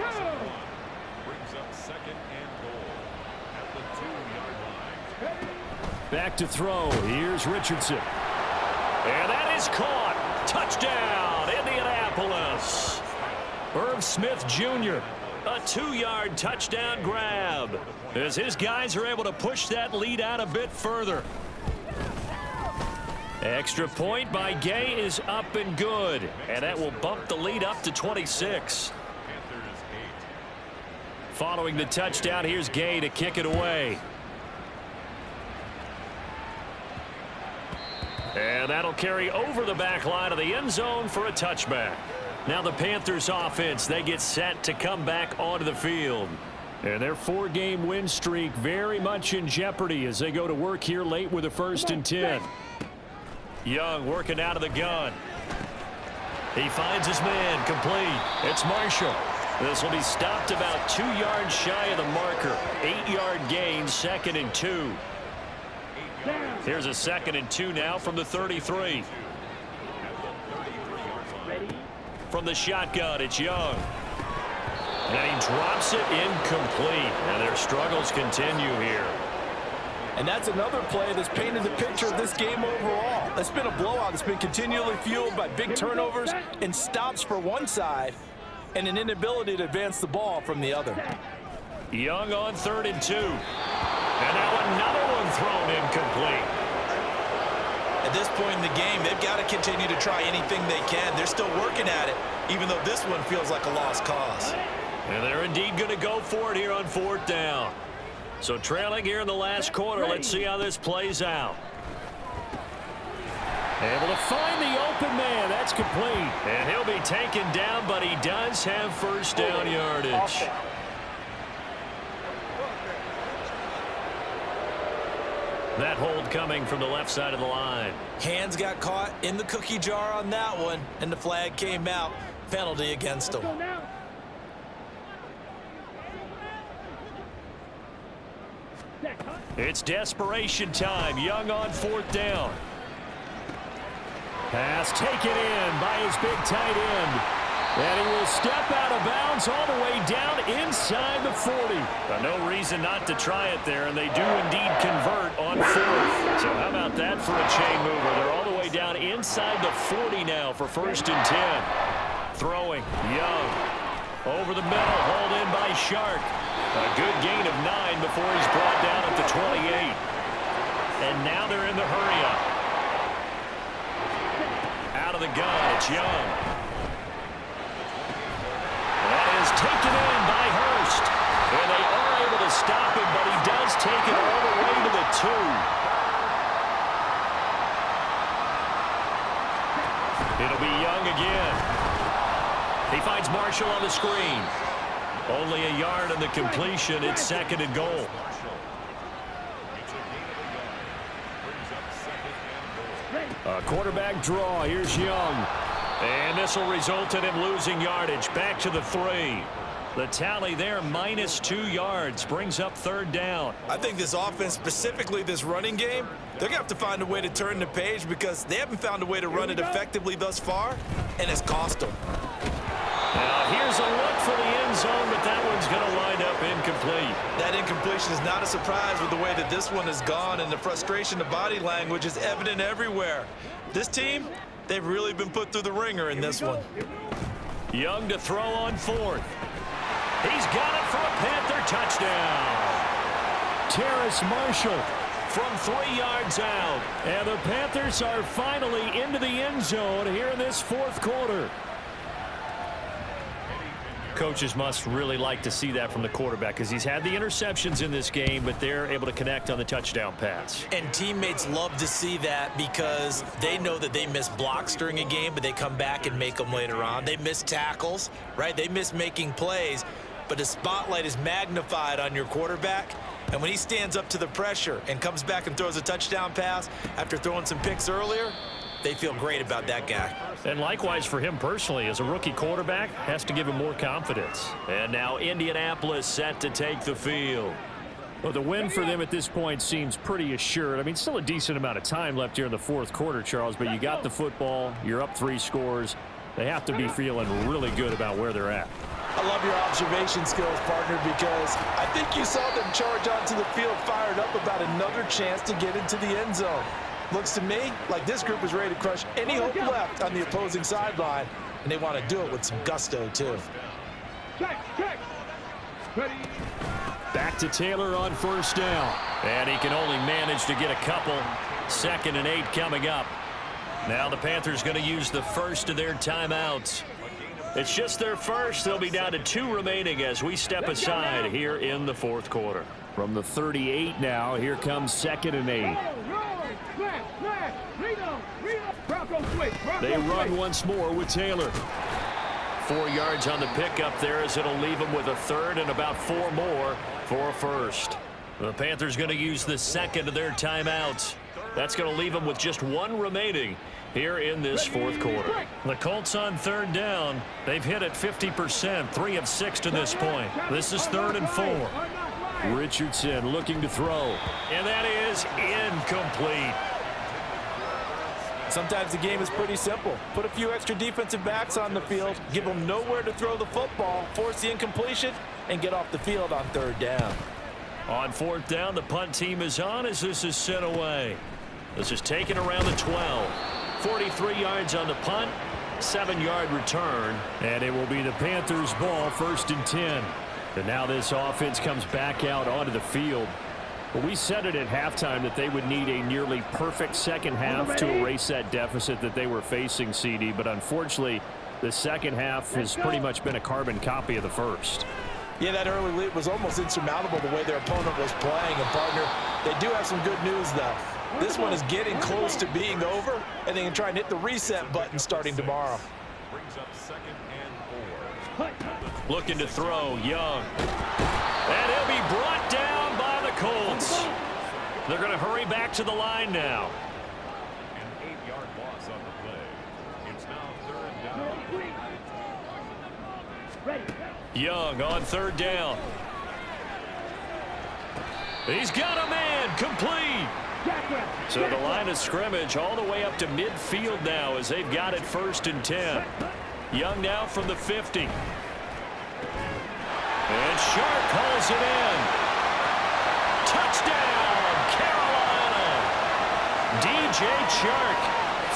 Back to throw. Here's Richardson. And that is caught. Touchdown, Indianapolis. Irv Smith Jr., a 2-yard touchdown grab as his guys are able to push that lead out a bit further. Extra point by Gay is up and good, and that will bump the lead up to 26. Following the touchdown, here's Gay to kick it away. And that'll carry over the back line of the end zone for a touchback. Now the Panthers offense, they get set to come back onto the field. And their 4-game win streak very much in jeopardy as they go to work here late with a 1st and 10. Young working out of the gun. He finds his man complete. It's Marshall. This will be stopped about 2 yards shy of the marker. 8-yard gain, 2nd and 2. Here's a 2nd and 2 now from the 33. From the shotgun, it's Young. And he drops it incomplete. And their struggles continue here. And that's another play that's painted the picture of this game overall. It's been a blowout. It's been continually fueled by big turnovers and stops for one side and an inability to advance the ball from the other. Young on 3rd and 2. And now another one thrown incomplete. At this point in the game, they've got to continue to try anything they can. They're still working at it, even though this one feels like a lost cause. And they're indeed going to go for it here on 4th down. So trailing here in the last quarter, let's see how this plays out. Able to find the open man. That's complete. And he'll be taken down, but he does have first down yardage. That hold coming from the left side of the line. Hands got caught in the cookie jar on that one, and the flag came out. Penalty against them. It's desperation time. Young on 4th down. Pass taken in by his big tight end. And he will step out of bounds all the way down inside the 40. No reason not to try it there, and they do indeed convert on 4th. So how about that for a chain mover? They're all the way down inside the 40 now for 1st and 10. Throwing, Young. Over the middle, hauled in by Shark. A good gain of 9 before he's brought down at the 28. And now they're in the hurry-up. Out of the gun, it's Young. That is taken in by Hurst. And they are able to stop him, but he does take it all the way to the 2. It'll be Young again. He finds Marshall on the screen. Only a yard on the completion. It's 2nd and goal. A quarterback draw. Here's Young. And this will result in him losing yardage. Back to the 3. The tally there, -2 yards, brings up 3rd down. I think this offense, specifically this running game, they're going to have to find a way to turn the page because they haven't found a way to run it effectively thus far, and it's cost them. Now here's a look for the end zone, but that one's going to wind up incomplete. That incompletion is not a surprise with the way that this one has gone, and the frustration of body language is evident everywhere. This team, they've really been put through the ringer in this one. Young to throw on 4th. He's got it for a Panther touchdown. Terrace Marshall from 3 yards out. And the Panthers are finally into the end zone here in this 4th quarter. Coaches must really like to see that from the quarterback because he's had the interceptions in this game, but they're able to connect on the touchdown pass. And teammates love to see that because they know that they miss blocks during a game, but they come back and make them later on. They miss tackles, right? They miss making plays, but the spotlight is magnified on your quarterback. And when he stands up to the pressure and comes back and throws a touchdown pass after throwing some picks earlier, they feel great about that guy. And likewise for him personally, as a rookie quarterback, has to give him more confidence. And now Indianapolis set to take the field. Well, the win for them at this point seems pretty assured. I mean, still a decent amount of time left here in the 4th quarter, Charles, but you got the football, you're up 3 scores. They have to be feeling really good about where they're at. I love your observation skills, partner, because I think you saw them charge onto the field fired up about another chance to get into the end zone. Looks to me like this group is ready to crush any hope left on the opposing sideline, and they want to do it with some gusto, too. Check. Ready. Back to Taylor on 1st down. And he can only manage to get a couple. 2nd and 8 coming up. Now the Panthers going to use the first of their timeouts. It's just their first. They'll be down to 2 remaining as we step aside here in the 4th quarter. From the 38 now, here comes 2nd and 8. They run once more with Taylor. 4 yards on the pickup there as it'll leave them with a 3rd and about 4 more for a 1st. The Panthers going to use the 2nd of their timeouts. That's going to leave them with just 1 remaining here in this 4th quarter. The Colts on 3rd down. They've hit it 50%, 3 of 6 to this point. This is 3rd and 4. Richardson looking to throw. And that is incomplete. Sometimes the game is pretty simple. Put a few extra defensive backs on the field, give them nowhere to throw the football, force the incompletion, and get off the field on 3rd down. On 4th down, the punt team is on as this is sent away. This is taken around the 12. 43 yards on the punt, 7-yard return, and it will be the Panthers' ball, 1st and 10. And now this offense comes back out onto the field. Well, we said it at halftime that they would need a nearly perfect second half to erase that deficit that they were facing, CD, but unfortunately, the second half has pretty much been a carbon copy of the first. Yeah, that early lead was almost insurmountable the way their opponent was playing. And, partner, they do have some good news, though. This one is getting close to being over, and they can try and hit the reset button starting tomorrow. Brings up 2nd and 4. Looking to throw, Young. And he'll be brought down by the Colts. They're going to hurry back to the line now. An 8-yard loss on the play. It's now 3rd down. Ready. Young on 3rd down. He's got a man, complete. So the line of scrimmage all the way up to midfield now as they've got it 1st and 10. Young now from the 50. And Shark hauls it in. Touchdown, Carolina. DJ Chark,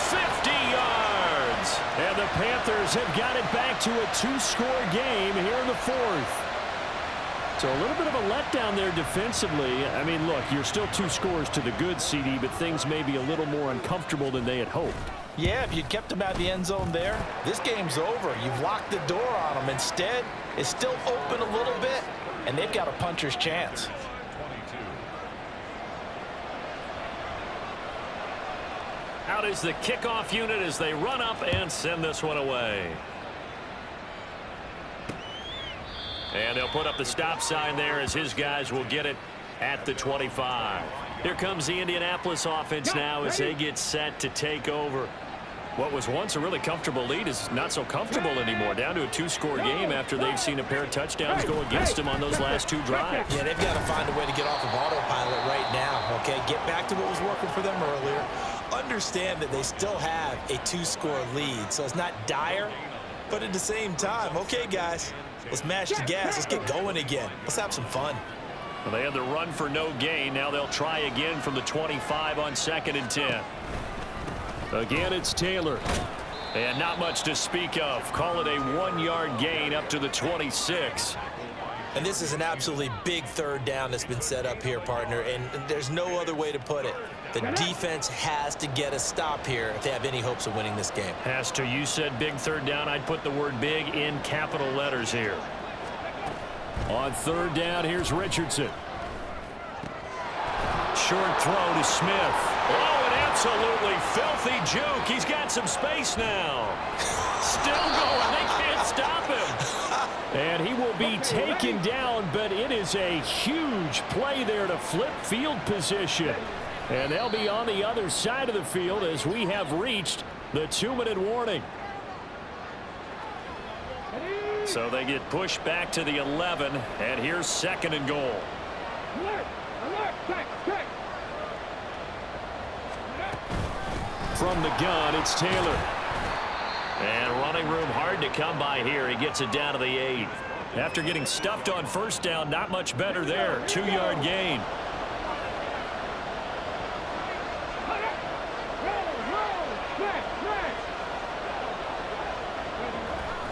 50 yards. And the Panthers have got it back to a 2-score game here in the 4th. So a little bit of a letdown there defensively. I mean, look, you're still 2 scores to the good, CD, but things may be a little more uncomfortable than they had hoped. Yeah, if you'd kept them out of the end zone there, this game's over. You've locked the door on them. Instead, it's still open a little bit, and they've got a puncher's chance. Out is the kickoff unit as they run up and send this one away. And they'll put up the stop sign there as his guys will get it at the 25. Here comes the Indianapolis offense now as they get set to take over. What was once a really comfortable lead is not so comfortable anymore. Down to a 2-score game after they've seen a pair of touchdowns go against them on those last 2 drives. Yeah, they've got to find a way to get off of autopilot right now, okay? Get back to what was working for them earlier. Understand that they still have a 2-score lead, so it's not dire, but at the same time, okay, guys, let's mash the gas. Let's get going again. Let's have some fun. Well, they had the run for no gain. Now they'll try again from the 25 on 2nd and 10. Again, it's Taylor. And not much to speak of. Call it a 1-yard gain up to the 26. And this is an absolutely big 3rd down that's been set up here, partner, and there's no other way to put it. The defense has to get a stop here if they have any hopes of winning this game. Has to. You said big 3rd down. I'd put the word big in capital letters here. On 3rd down, here's Richardson. Short throw to Smith. Oh, an absolutely filthy juke. He's got some space now. Still going. They can't stop him. And he will be taken down, but it is a huge play there to flip field position. And they'll be on the other side of the field as we have reached the 2-minute warning. So they get pushed back to the 11, and here's 2nd and goal. Alert! Alert! Check! From the gun, it's Taylor. And running room hard to come by here. He gets it down to the 8. After getting stuffed on 1st down, not much better there. 2-yard gain.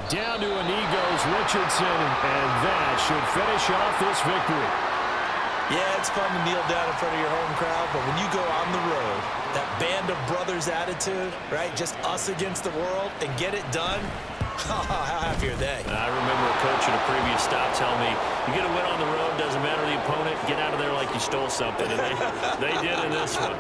Down to a knee goes Richardson, and that should finish off this victory. Yeah, it's fun to kneel down in front of your home crowd, but when you go on the road, that band of brothers attitude, right, just us against the world, and get it done, how happy are they? I remember a coach at a previous stop telling me, you get a win on the road, doesn't matter the opponent, get out of there like you stole something, and they did in this one.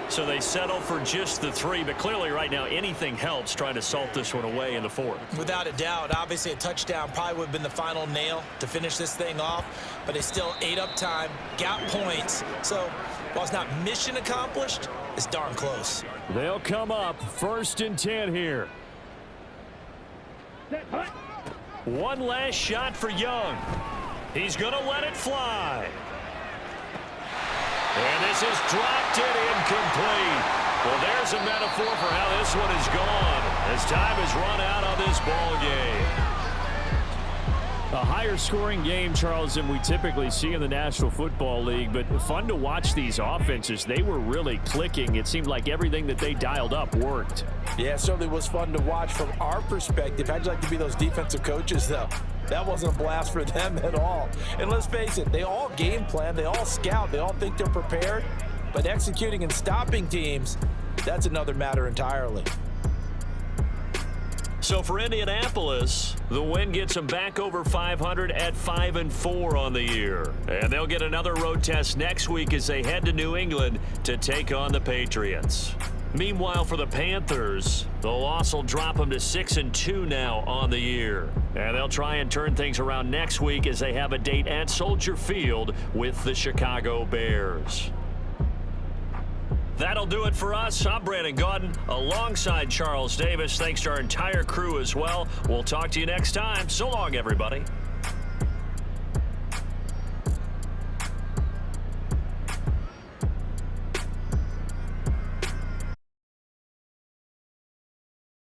So they settle for just the 3, but clearly right now anything helps trying to salt this one away in the 4th. Without a doubt, obviously a touchdown probably would have been the final nail to finish this thing off, but they still ate up time, got points. So while it's not mission accomplished, it's darn close. They'll come up 1st and 10 here. One last shot for Young. He's going to let it fly. And this is dropped it incomplete. Well, there's a metaphor for how this one is gone as time has run out on this ball game. A higher scoring game, Charles, than we typically see in the National Football League, but fun to watch these offenses. They were really clicking. It seemed like everything that they dialed up worked. Yeah, it certainly was fun to watch from our perspective. How'd you like to be those defensive coaches, though? That wasn't a blast for them at all. And let's face it, they all game plan, they all scout, they all think they're prepared. But executing and stopping teams, that's another matter entirely. So for Indianapolis, the win gets them back over 500 at 5-4 on the year. And they'll get another road test next week as they head to New England to take on the Patriots. Meanwhile, for the Panthers, the loss will drop them to 6-2 now on the year. And they'll try and turn things around next week as they have a date at Soldier Field with the Chicago Bears. That'll do it for us. I'm Brandon Gaudin alongside Charles Davis. Thanks to our entire crew as well. We'll talk to you next time. So long, everybody.